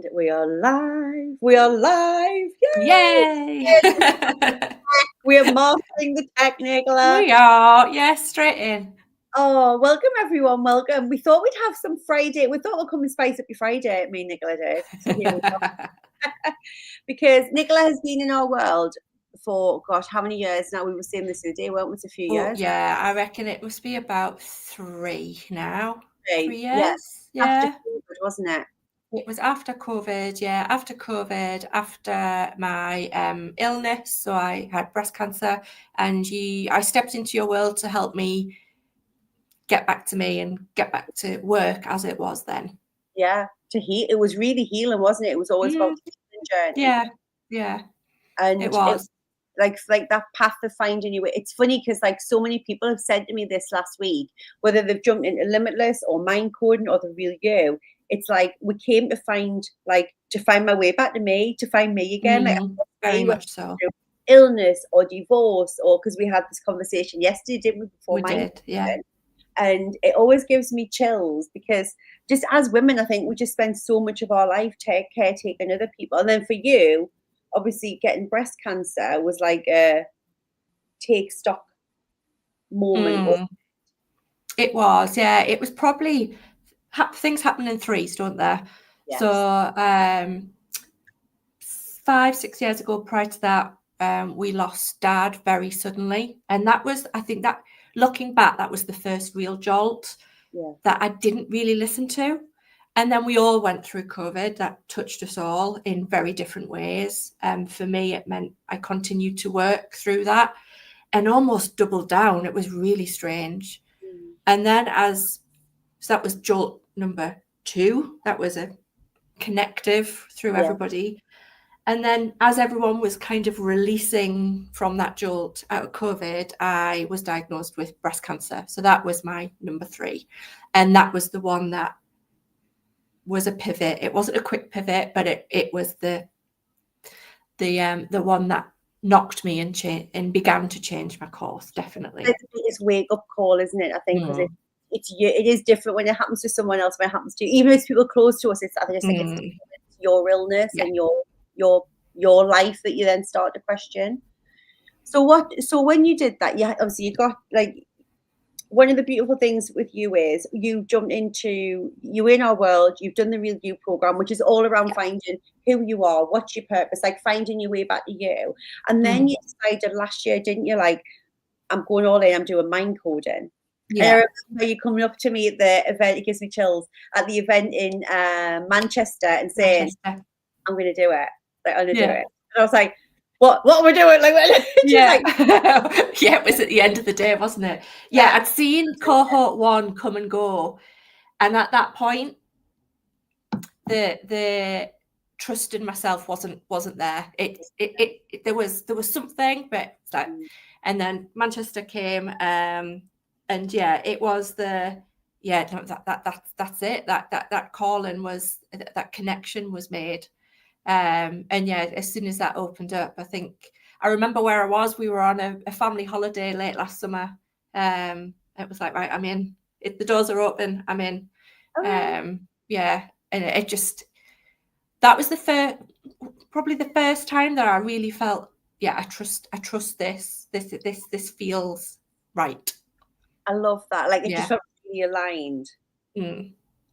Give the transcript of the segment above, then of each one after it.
And we are live. We are live. Yay! Yay! We're mastering the tech, Nicola. We are, yes, straight in. Oh, welcome everyone. Welcome. We thought we'd have some Friday. We thought we'd come and spice up your Friday. Me and Nicola did. So here we go. Because Nicola has been in our world for gosh, how many years now? We were saying this the other day, weren't we? It's a few years. Yeah, I reckon it must be about 3 now. 3 Yeah. years? Yeah. After COVID, wasn't it? It was after COVID, yeah, after my illness. So I had breast cancer, and I stepped into your world to help me get back to me and get back to work as it was then. Yeah, to heal. It was really healing, wasn't it? It was always about the healing journey. Yeah, and it was. Like that path of finding your way. It's funny because like so many people have said to me this last week, whether they've jumped into Limitless or Mind Coding or the Real You, it's like we came to find my way back to me, to find me again. Like very much so. Illness or divorce, or because we had this conversation yesterday, didn't we? Before we did, yeah. And it always gives me chills because just as women, I think we just spend so much of our life caretaking other people. And then for you, obviously getting breast cancer was like a take stock moment. It was, yeah. It was probably things happen in threes, don't there? Yes. So 5-6 years ago, prior to that, we lost Dad very suddenly, and that was, I think, that looking back, that was the first real jolt that I didn't really listen to. And then we all went through COVID. That touched us all in very different ways. For me, it meant I continued to work through that and almost doubled down. It was really strange. And then so that was jolt number 2. That was a connective through everybody. And then as everyone was kind of releasing from that jolt out of COVID, I was diagnosed with breast cancer. So that was my number 3. And that was the one that was a pivot. It wasn't a quick pivot, but it was the one that knocked me and began to change my course, definitely. It's the biggest wake-up call, isn't it? I think because it is different when it happens to someone else, when it happens to you. Even if it's people close to us, it's your illness and your life that you then start to question. So when you did that, obviously you got like, one of the beautiful things with you is you jumped into, you in our world, you've done the Real You program, which is all around finding who you are, what's your purpose, like finding your way back to you. And then you decided last year, didn't you, like, I'm going all in, I'm doing mind coding. Yeah. And I remember you coming up to me at the event, it gives me chills, at the event in Manchester and saying, I'm going to do it. Like, I'm going to do it. And I was like, what are we doing? Like, yeah, it was at the end of the day, wasn't it? Yeah, I'd seen cohort 1 come and go, and at that point, the trust in myself wasn't there. There was something, but it's like, and then Manchester came, and it was that's it. That calling was, that connection was made. And as soon as that opened up, I remember where I was. We were on a family holiday late last summer. It was like, right, I'm in. The doors are open. I'm in. And it just, that was probably the first time that I really felt, I trust this. This feels right. I love that. Like, it just felt really aligned.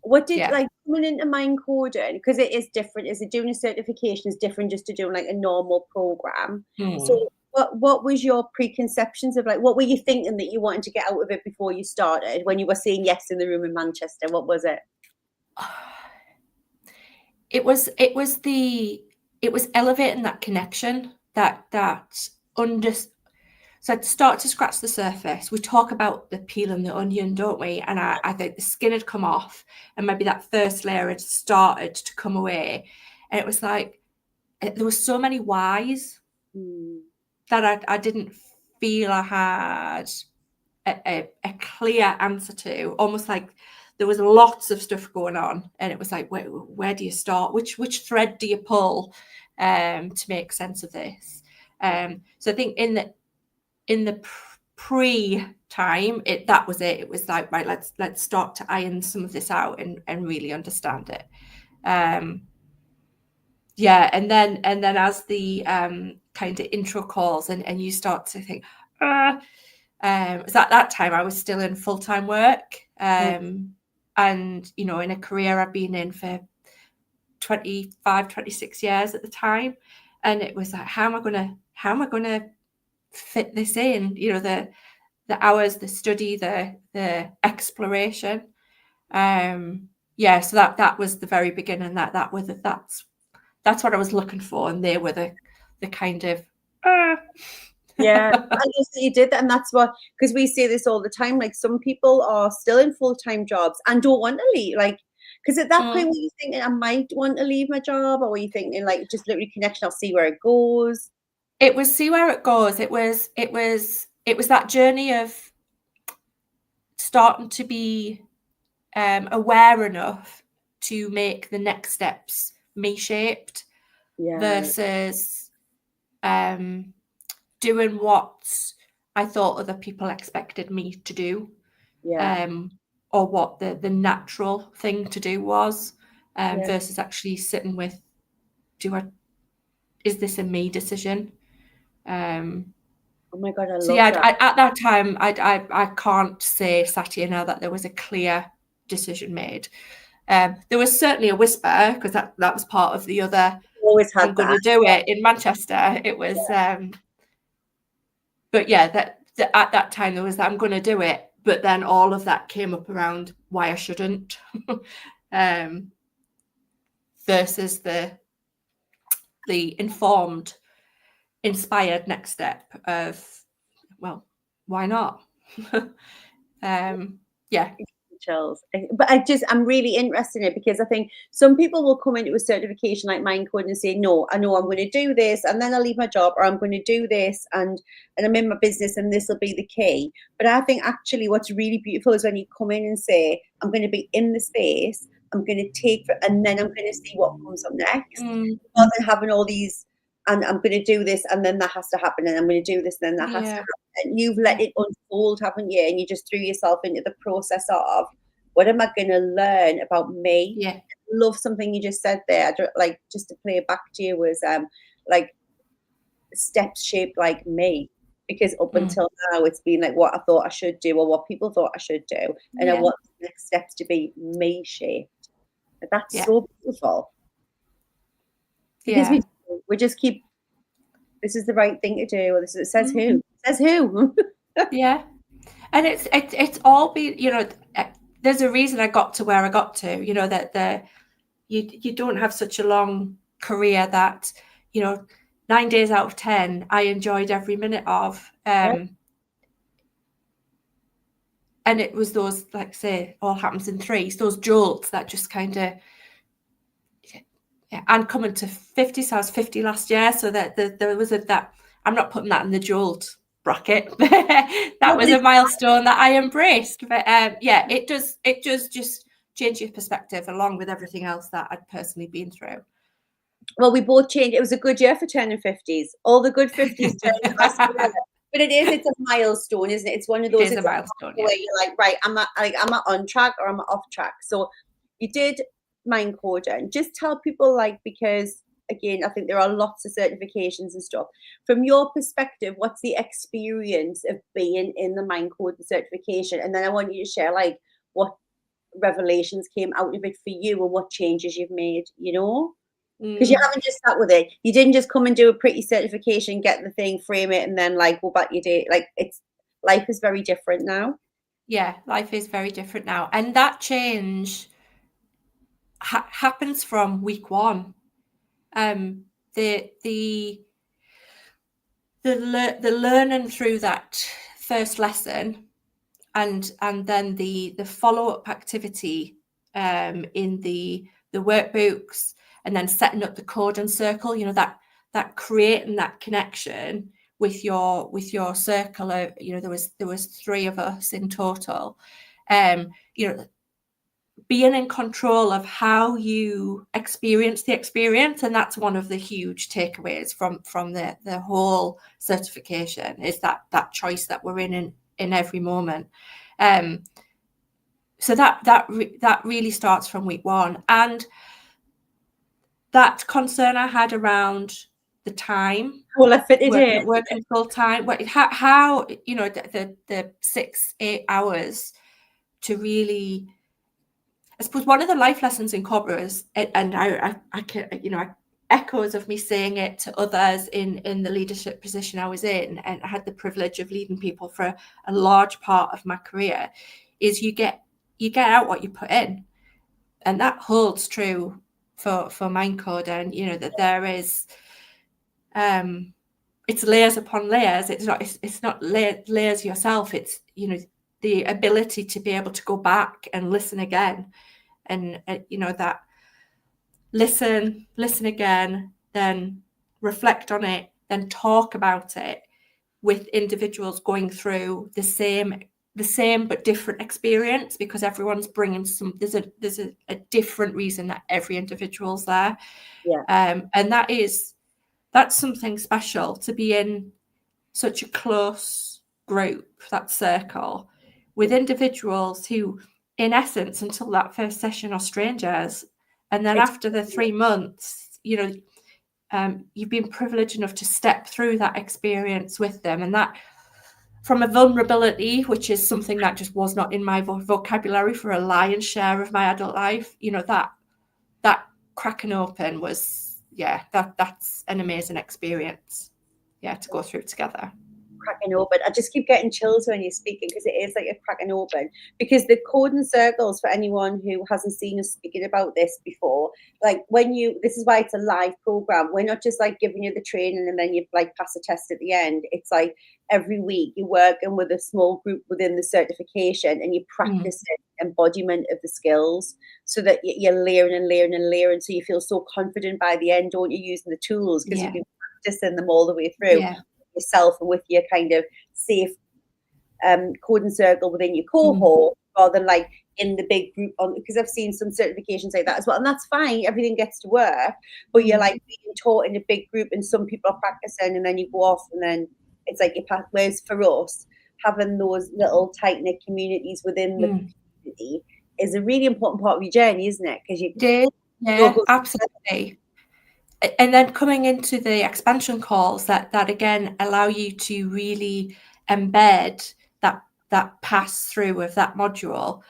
What did like coming into mind coding, because it is different, is it doing a certification is different just to doing like a normal program. So what was your preconceptions of, like, what were you thinking that you wanted to get out of it before you started, when you were saying yes in the room in Manchester? What was it? It was elevating that connection, so I'd start to scratch the surface. We talk about the peel and the onion, don't we? And I think the skin had come off, and maybe that first layer had started to come away. And it was like, there were so many whys that I didn't feel I had a clear answer to. Almost like there was lots of stuff going on, and it was like, where do you start? Which thread do you pull to make sense of this? So I think in the pre-time, that was it. It was like, right, let's start to iron some of this out and really understand it. yeah, and then as the kind of intro calls and you start to think, so at that time I was still in full-time work, and you know, in a career I've been in for 25, 26 years at the time, and it was like, how am I gonna fit this in? You know, the hours, the study, the exploration. Yeah, so that was the very beginning. That's what I was looking for, and they were the kind of Yeah, I guess you did that, and that's what, because we say this all the time. Like, some people are still in full-time jobs and don't want to leave. Like, because at that point, were you thinking I might want to leave my job, or were you thinking like just literally connection? I'll see where it goes. It was see where it goes. It was that journey of starting to be aware enough to make the next steps me-shaped, versus doing what I thought other people expected me to do, or what the natural thing to do was, versus actually sitting with, is this a me decision? Oh my God, I love that. At that time, I can't say sat here now that there was a clear decision made. There was certainly a whisper, because that was part of the other. Always had I'm going to do it in Manchester. It was, but yeah, that at that time there was that I'm going to do it, but then all of that came up around why I shouldn't, versus the informed, inspired next step of, well, why not? Yeah. Chills. But I'm really interested in it, because I think some people will come into a certification like Mindcode and say, no, I know I'm going to do this and then I'll leave my job, or I'm going to do this and I'm in my business and this will be the key. But I think actually what's really beautiful is when you come in and say, I'm going to be in the space, I'm going to take and then I'm going to see what comes up next, rather than having all these, and I'm going to do this and then that has to happen, and I'm going to do this and then that has to happen. And you've let it unfold, haven't you? And you just threw yourself into the process of, what am I going to learn about me? Yeah. I love something you just said there. Like, just to play it back to you, was like steps shaped like me. Because up until now, it's been like what I thought I should do, or what people thought I should do, and I want the next steps to be me shaped. That's so beautiful. Because we just keep, this is the right thing to do, or it says who? It says who? Yeah. And it's all been, you know, there's a reason I got to where I got to, you know, that you don't have such a long career that, you know, 9 days out of 10 I enjoyed every minute of, and it was those, like, say, all happens in threes, those jolts that just kind of, and coming to 50, so I was 50 last year, so that there was that I'm not putting that in the jolt bracket. That was a milestone that I embraced. But it does just change your perspective, along with everything else that I'd personally been through. Well, we both changed. It was a good year for turning 50s. All the good 50s turned fast. But it's a milestone, isn't it? It's one of those. It's a milestone where you're like, right, am I on track or am I off track? So you did Mindcode, and just tell people, like, because again, I think there are lots of certifications and stuff. From your perspective, what's the experience of being in the Mindcode certification? And then I want you to share, like, what revelations came out of it for you and what changes you've made, you know? Because you haven't just sat with it. You didn't just come and do a pretty certification, get the thing, frame it, and then, like, go back your day. Like, life is very different now. Yeah, life is very different now. And that change happens from week one. The learning through that first lesson, and then the follow-up activity in the workbooks, and then setting up the code and circle, you know, that creating that connection with your circle of, you know, there was 3 of us in total, you know, being in control of how you experience the experience. And that's one of the huge takeaways from the whole certification, is that choice that we're in every moment. So that really starts from week one. And that concern I had around the time, well, I fitted in working full time, how you know, the 6-8 hours to really, I suppose one of the life lessons in corporate is, and I can, you know, echoes of me saying it to others in the leadership position I was in, and I had the privilege of leading people for a large part of my career, is you get out what you put in. And that holds true for Mindcode. And you know that there is it's layers upon layers. It's not layers yourself. It's, you know, the ability to be able to go back and listen again, and you know, that listen again, then reflect on it, then talk about it with individuals going through the same but different experience, because everyone's bringing there's a different reason that every individual's there. And that's something special, to be in such a close group, that circle, with individuals who, in essence, until that first session, are strangers, and then after the 3 months, you know, you've been privileged enough to step through that experience with them, and that, from a vulnerability, which is something that just was not in my vocabulary for a lion's share of my adult life, you know, that cracking open was, that's an amazing experience, to go through together. Cracking open. I just keep getting chills when you're speaking, because it is like a cracking open. Because the Code and Circles, for anyone who hasn't seen us speaking about this before, like this is why it's a live program. We're not just like giving you the training and then you like pass a test at the end. It's like every week you're working with a small group within the certification, and you practice embodiment of the skills, so that you're layering and layering and layering, so you feel so confident by the end, don't you, using the tools, because you've been practicing them all the way through. Yourself and with your kind of safe code and circle within your cohort, rather than like in the big group, because I've seen some certifications like that as well, and that's fine, everything gets to work, but you're like being taught in a big group, and some people are practicing, and then you go off, and then it's like your path. Whereas for us, having those little tight-knit communities within the community is a really important part of your journey, isn't it? Because absolutely. And then coming into the expansion calls that again allow you to really embed that pass through of that module,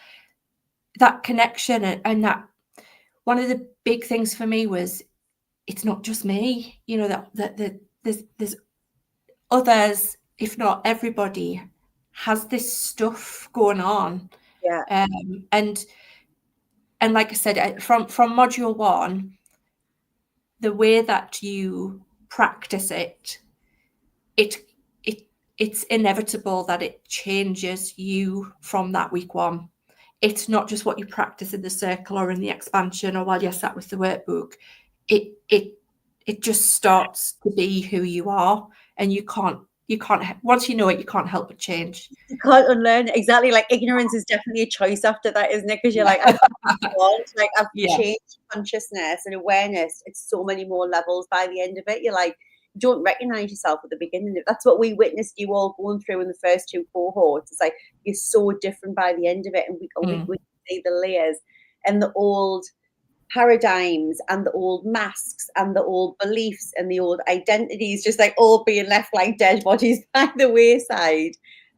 that connection, and that one of the big things for me was, it's not just me, you know, that there's others, if not everybody, has this stuff going on. And like I said, from module 1, the way that you practice it's inevitable that it changes you from that week 1. It's not just what you practice in the circle or in the expansion or while you're sat with the workbook. It just starts to be who you are, and you can't, once you know it, you can't help but change. You can't unlearn it. Exactly. Like ignorance is definitely a choice after that, isn't it? Because you're like, I've changed consciousness and awareness. It's so many more levels by the end of it. You're like, you don't recognize yourself at the beginning. That's what we witnessed you all going through in the first 2 cohorts. It's like, you're so different by the end of it. And we see the layers and the old paradigms and the old masks and the old beliefs and the old identities, just like all being left like dead bodies by the wayside,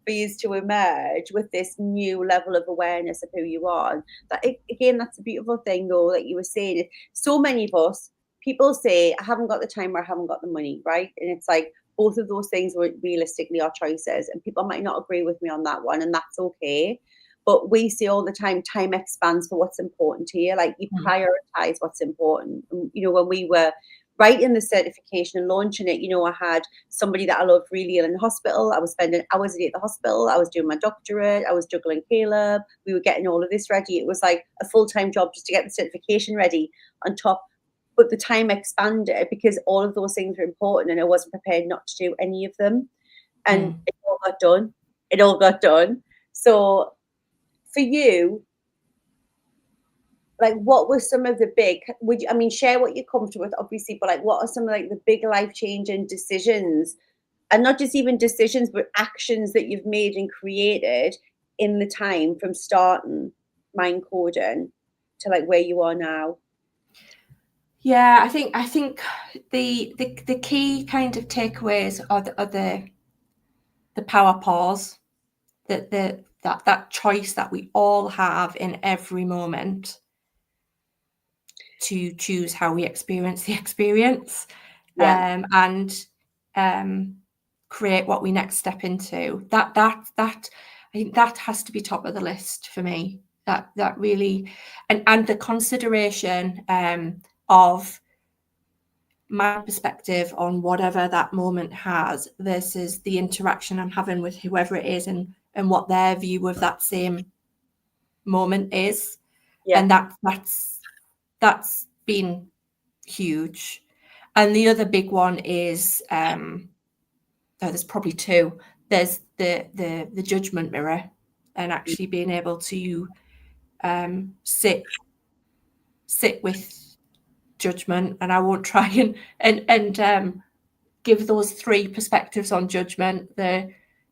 for you to emerge with this new level of awareness of who you are. And that, again, that's a beautiful thing, though, like you were saying. So many of us, people say, I haven't got the time or I haven't got the money, right? And it's like, both of those things were realistically our choices, and people might not agree with me on that one, and that's okay. But we see all the time expands for what's important to you. Like, you prioritize what's important. And, you know, when we were writing the certification and launching it, you know, I had somebody that I loved really ill in hospital. I was spending hours a day at the hospital. I was doing my doctorate. I was juggling Caleb. We were getting all of this ready. It was like a full-time job just to get the certification ready on top. But the time expanded because all of those things were important, and I wasn't prepared not to do any of them. And it all got done. It all got done. So for you, like, what were some of the big, share what you're comfortable with, obviously, but like, what are some of like the big life-changing decisions, and not just even decisions, but actions that you've made and created in the time from starting Mindcoding to like where you are now? Yeah, I think the key kind of takeaways are the power pause, that choice that we all have in every moment to choose how we experience the experience, and create what we next step into. That I think that has to be top of the list for me. That really, and the consideration of my perspective on whatever that moment has versus the interaction I'm having with whoever it is, and what their view of that same moment is. And that's been huge. And the other big one is there's probably two. There's the judgment mirror, and actually being able to sit with judgment. And I won't try and give those three perspectives on judgment: the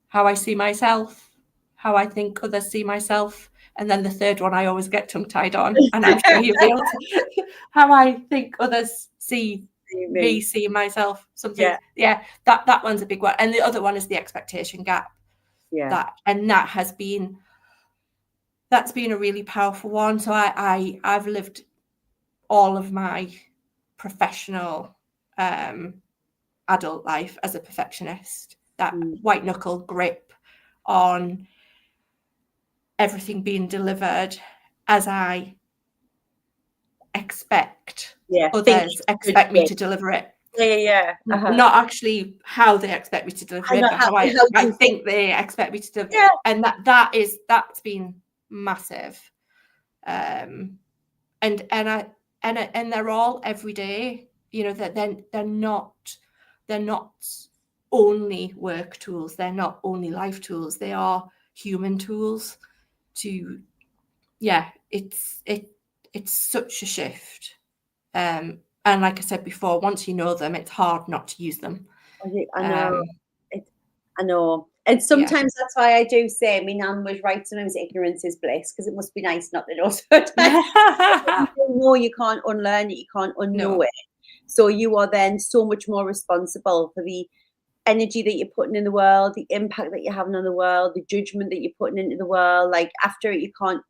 how I see myself, how I think others see myself, and then the third one I always get tongue-tied on, and I'm sure you'll be able to, how I think others see me, see myself. Something, that one's a big one. And the other one is the expectation gap. That's been a really powerful one. So I've lived all of my professional adult life as a perfectionist, that white knuckle grip on everything being delivered as I expect others expect me to deliver it. Not actually how they expect me to deliver it, but how I think they expect me to deliver it. And that's been massive. And they're all every day, you know, that they're not only work tools, they're not only life tools, they are human tools to, it's such a shift. And like I said before, once you know them, it's hard not to use them. I know. And sometimes that's why I do say, my nan was right, sometimes ignorance is bliss, because it must be nice not to know sometimes. You know, you can't unlearn it, you can't unknow it. So you are then so much more responsible for the energy that you're putting in the world, the impact that you're having on the world, the judgment that you're putting into the world. Like after it, you can't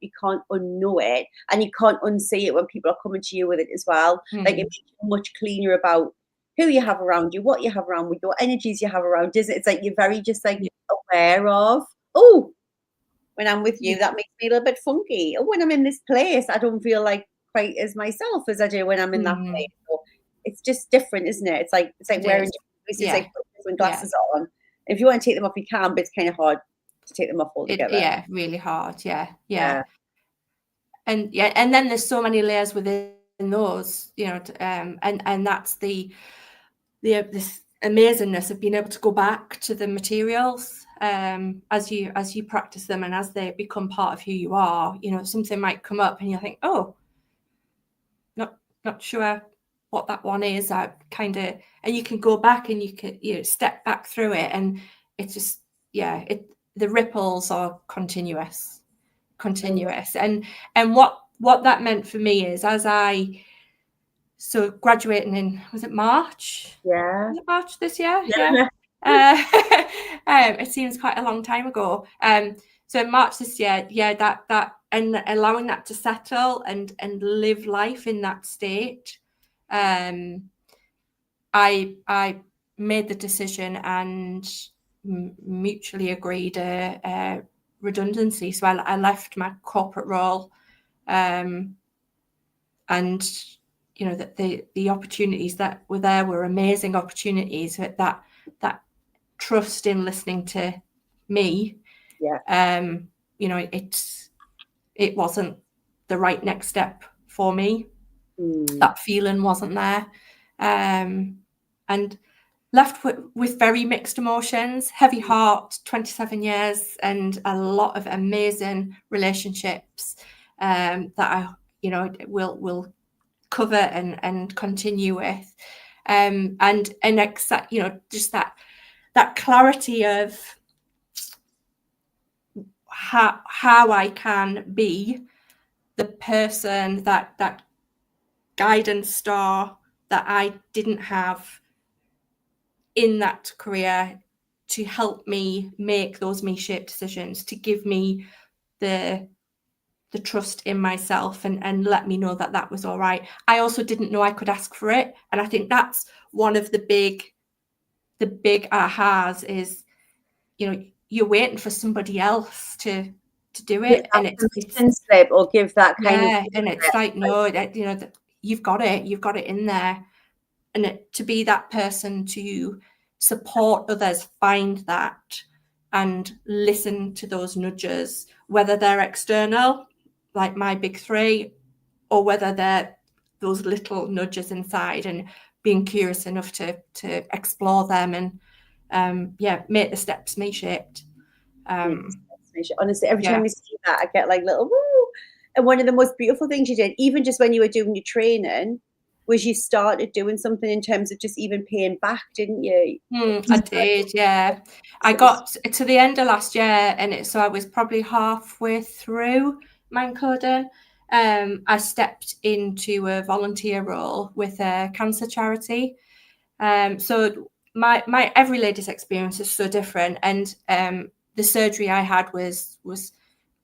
unknow it, and you can't unsee it when people are coming to you with it as well. Like it makes you much cleaner about who you have around you, what you have around with, your energies you have around, isn't it? It's like you're very just like aware of, oh, when I'm with you, that makes me a little bit funky. Or when I'm in this place, I don't feel like quite as myself as I do when I'm in that place. So it's just different, isn't it? It's like wearing it's like putting different glasses on. If you want to take them off, you can, but it's kind of hard to take them off altogether. Really hard. And and then there's so many layers within those, you know, and that's the this amazingness of being able to go back to the materials as you practice them, and as they become part of who you are. You know, something might come up and you think, oh, not sure what that one is. I kind of, and you can go back and you can step back through it, and it's just the ripples are continuous. And what that meant for me is, as I graduating in, was it March? Was it March this year? It seems quite a long time ago. So in March this year, that and allowing that to settle and live life in that state. I made the decision and mutually agreed a redundancy. So I left my corporate role, and you know, that the opportunities that were there were amazing opportunities. That trust in listening to me, you know, it wasn't the right next step for me. That feeling wasn't there, and left with very mixed emotions, heavy heart, 27 years, and a lot of amazing relationships that I, you know, will cover and continue with, and accept, you know, just that clarity of how I can be the person, that guidance star that I didn't have in that career to help me make those me-shaped decisions, to give me the trust in myself and let me know that that was all right. I also didn't know I could ask for it. And I think that's one of the big ahas is, you're waiting for somebody else to do it. And it's slip or give that kind of. And it's like, no, you've got it in there. And to be that person to support others find that and listen to those nudges, whether they're external, like my big three, or whether they're those little nudges inside, and being curious enough to explore them and make the steps me-shaped. Honestly, every time you see that, I get like little woo. And one of the most beautiful things you did, even just when you were doing your training, was you started doing something in terms of just even paying back, didn't you? I did, yeah. I got to the end of last year, and so I was probably halfway through Mind Coding. I stepped into a volunteer role with a cancer charity. So my Every Lady's experience is so different, and the surgery I had was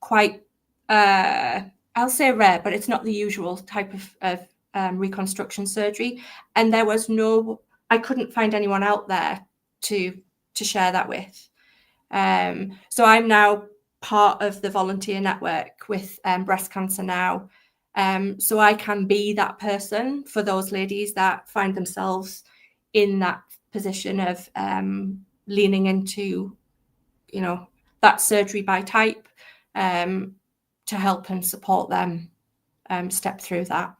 quite I'll say rare, but it's not the usual type of reconstruction surgery, and I couldn't find anyone out there to share that with. So I'm now part of the volunteer network with Breast Cancer Now, so I can be that person for those ladies that find themselves in that position of leaning into, that surgery by type, to help and support them step through that.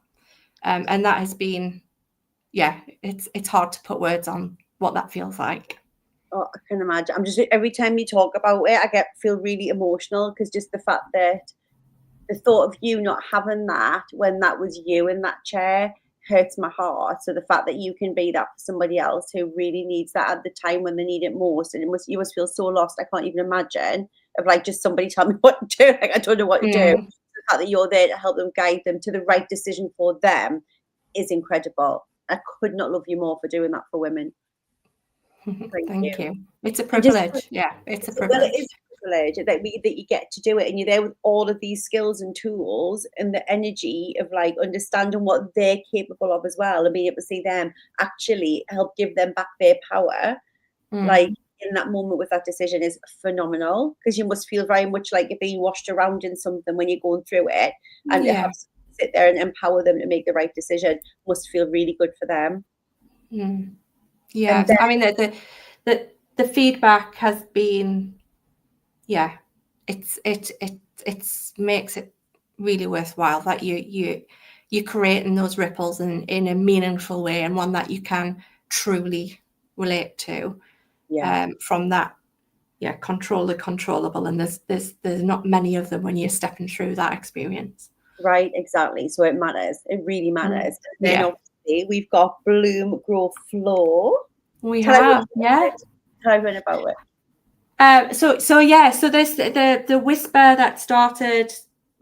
And that has been, it's hard to put words on what that feels like. Oh, I can imagine. I'm just, every time you talk about it, I feel really emotional, because just the fact that the thought of you not having that when that was you in that chair hurts my heart. So the fact that you can be that for somebody else who really needs that at the time when they need it most, and you must feel so lost. I can't even imagine of like, just somebody tell me what to do. Like, I don't know what to do. The fact that you're there to help them, guide them to the right decision for them is incredible. I could not love you more for doing that for women. Thank you. It's a privilege. It's a privilege. Well, it is a privilege that you get to do it, and you're there with all of these skills and tools and the energy of like understanding what they're capable of as well, and being able to see them actually help give them back their power. Like in that moment with that decision is phenomenal, because you must feel very much like you're being washed around in something when you're going through it, and to have to sit there and empower them to make the right decision must feel really good for them. Yeah, then, I mean the feedback has been, it makes it really worthwhile that you're creating those ripples in a meaningful way, and one that you can truly relate to. From that, control the controllable, and there's not many of them when you're stepping through that experience. Right, exactly. So it matters. It really matters. Then obviously we've got Bloom, Grow, Flow. Tell everyone about it. So there's the whisper that started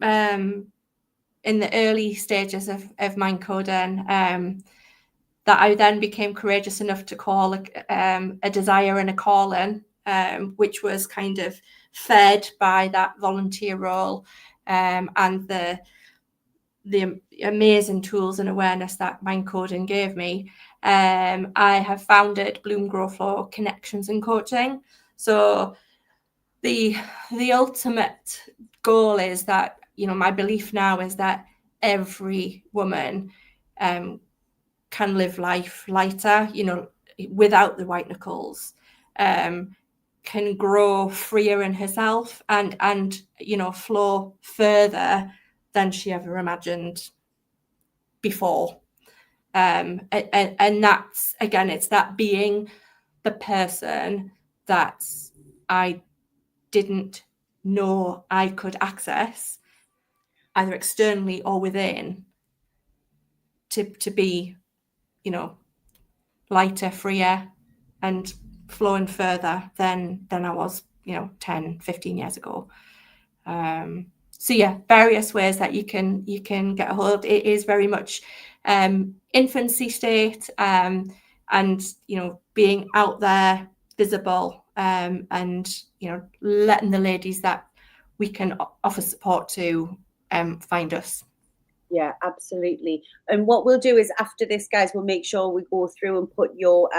in the early stages of Mind Coding, that I then became courageous enough to call a desire and a calling, which was kind of fed by that volunteer role, and the amazing tools and awareness that Mind Coding gave me. I have founded Bloom, Grow, Flow Connections and Coaching. So the ultimate goal is that, my belief now is that every woman can live life lighter, without the white knuckles, can grow freer in herself and flow further than she ever imagined before. And that's, again, it's that being the person that I didn't know I could access, either externally or within, to be, lighter, freer, and flowing further than I was, 10, 15 years ago. So various ways that you can get a hold. It is very much infancy state, and being out there, visible, and letting the ladies that we can offer support to find us. Yeah, absolutely. And what we'll do is after this, guys, we'll make sure we go through and put your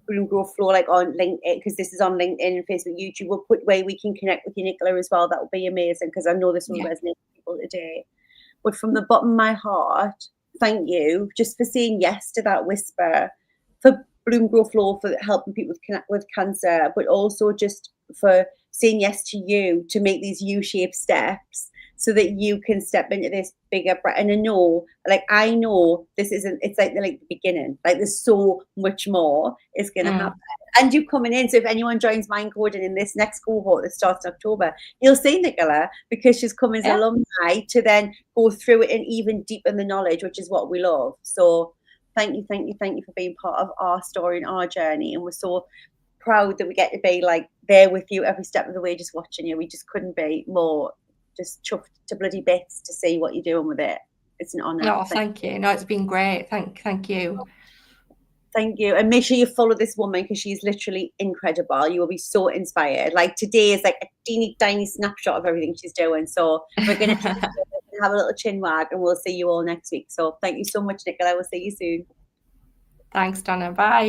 Bloom Grow Flow like on LinkedIn, because this is on LinkedIn, Facebook, YouTube. We'll put where we can connect with you, Nicola, as well. That would be amazing, because I know this will resonate with people today. But from the bottom of my heart, thank you just for saying yes to that whisper, for Bloom Grow Flow, for helping people with cancer, but also just for saying yes to you, to make these U-shaped steps so that you can step into this bigger. And I know this isn't, it's like the beginning, like there's so much more is going to happen. And you coming in, so if anyone joins Mind Coding in this next cohort that starts in October, you'll see Nicola, because she's come as alumni to then go through it and even deepen the knowledge, which is what we love. So thank you for being part of our story and our journey. And we're so proud that we get to be like there with you every step of the way, just watching you. We just couldn't be more just chuffed to bloody bits to see what you're doing with it. It's an honor. Oh, thank you. No, it's been great. Thank you. Thank you. And make sure you follow this woman, because she's literally incredible. You will be so inspired. Like today is like a teeny tiny snapshot of everything she's doing. So we're going to have a little chin wag, and we'll see you all next week. So thank you so much, Nicola. We'll see you soon. Thanks, Donna. Bye.